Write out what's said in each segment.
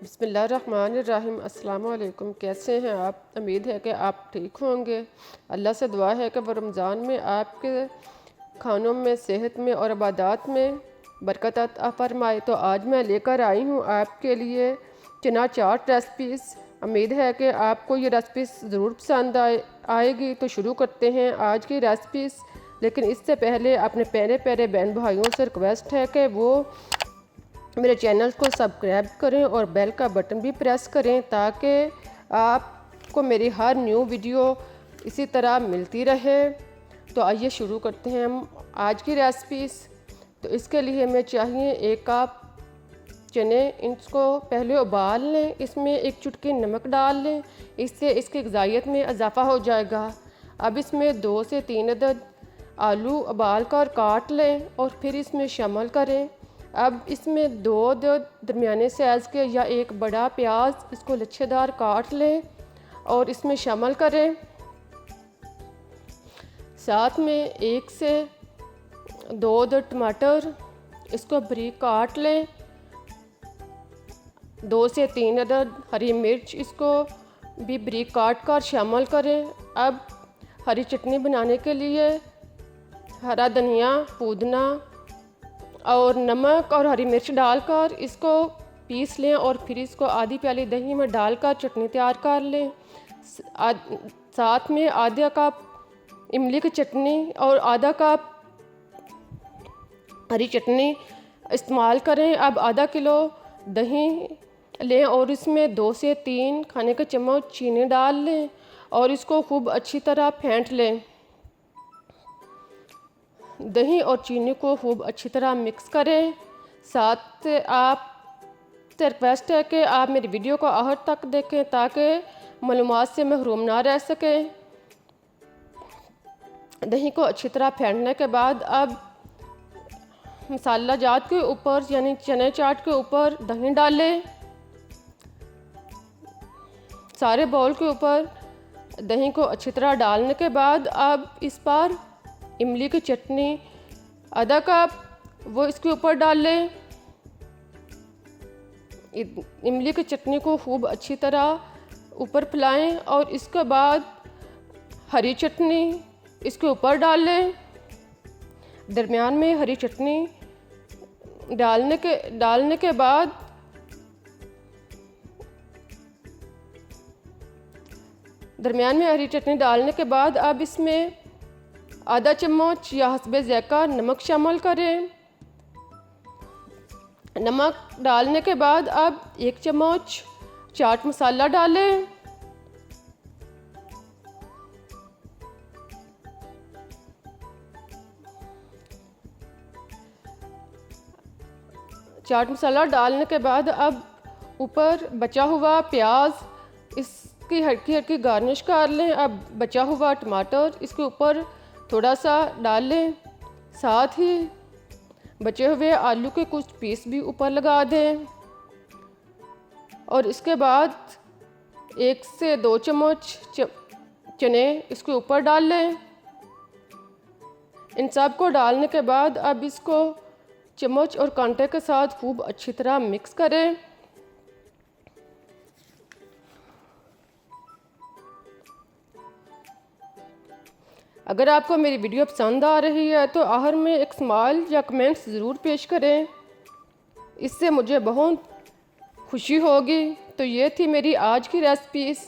बिस्मिल्लाहिर्रहमानिर्रहीम। अस्सलाम वालेकुम। कैसे हैं आप? उम्मीद है कि आप ठीक होंगे। अल्लाह से दुआ है कि वो रमज़ान में आपके खानों में, सेहत में और इबादत में बरकत अता फरमाए। तो आज मैं लेकर आई हूँ आपके लिए चना चाट रेसिपीज़। उम्मीद है कि आपको ये रेसिपीज़ ज़रूर पसंद आएगी। तो शुरू करते हैं आज की रेसिपीज़। लेकिन इससे पहले अपने प्यारे प्यारे बहन भाइयों से रिक्वेस्ट है कि वो मेरे चैनल को सब्सक्राइब करें और बेल का बटन भी प्रेस करें ताकि आपको मेरी हर न्यू वीडियो इसी तरह मिलती रहे। तो आइए शुरू करते हैं हम आज की रेसिपीज़। तो इसके लिए हमें चाहिए 1 कप चने। इसको पहले उबाल लें, इसमें 1 चुटकी नमक डाल लें, इससे इसकी ग़िज़ाइयत में इजाफ़ा हो जाएगा। अब इसमें 2 से 3 अदद आलू उबाल कर काट लें और फिर इसमें शामिल करें। अब इसमें 2 दरमियाने साइज़ के या 1 बड़ा प्याज, इसको लच्छेदार काट लें और इसमें शामिल करें। साथ में 1 से 2 टमाटर, इसको बारीक काट लें। 2 से 3 अदद हरी मिर्च, इसको भी बारीक काट कर शामिल करें। अब हरी चटनी बनाने के लिए हरा धनिया, पुदीना और नमक और हरी मिर्च डालकर इसको पीस लें और फिर इसको आधी प्याली दही में डालकर चटनी तैयार कर लें। साथ में आधा कप इमली की चटनी और आधा कप हरी चटनी इस्तेमाल करें। अब आधा किलो दही लें और इसमें 2 से 3 खाने के चम्मच चीनी डाल लें और इसको खूब अच्छी तरह फेंट लें। दही और चीनी को खूब अच्छी तरह मिक्स करें। साथ आप से रिक्वेस्ट है कि आप मेरी वीडियो को आखिर तक देखें ताकि मालूमात से महरूम ना रह सकें। दही को अच्छी तरह फेंटने के बाद अब मसाला जात के ऊपर यानी चने चाट के ऊपर दही डालें। सारे बाउल के ऊपर दही को अच्छी तरह डालने के बाद अब इस पर इमली की चटनी आधा कप वो इसके ऊपर डाल लें। इमली की चटनी को खूब अच्छी तरह ऊपर फैलाएं और इसके बाद हरी चटनी इसके ऊपर डाल लें। दरमियान में हरी चटनी डालने के बाद अब इसमें आधा चम्मच या हस्बे ज़ायक़ा नमक शामिल करें। नमक डालने के बाद अब 1 चम्मच चाट मसाला डालें। चाट मसाला डालने के बाद अब ऊपर बचा हुआ प्याज इसकी हल्की हल्की गार्निश कर लें। अब बचा हुआ टमाटर इसके ऊपर थोड़ा सा डाल लें। साथ ही बचे हुए आलू के कुछ पीस भी ऊपर लगा दें और इसके बाद 1 से 2 चम्मच चने इसके ऊपर डाल लें। इन सब को डालने के बाद अब इसको चम्मच और कांटे के साथ खूब अच्छी तरह मिक्स करें। अगर आपको मेरी वीडियो पसंद आ रही है तो आखिर में एक स्माइल या कमेंट्स ज़रूर पेश करें, इससे मुझे बहुत खुशी होगी। तो ये थी मेरी आज की रेसिपीज़।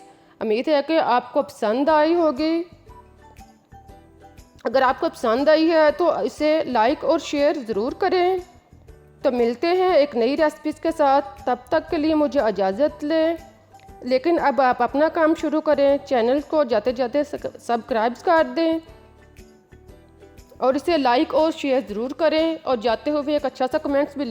उम्मीद है कि आपको पसंद आई होगी। अगर आपको पसंद आई है तो इसे लाइक और शेयर ज़रूर करें। तो मिलते हैं एक नई रेसिपीज़ के साथ। तब तक के लिए मुझे इजाज़त लें। लेकिन अब आप अपना काम शुरू करें। चैनल को जाते जाते सब्सक्राइब कर दें और इसे लाइक और शेयर ज़रूर करें और जाते हुए एक अच्छा सा कमेंट्स भी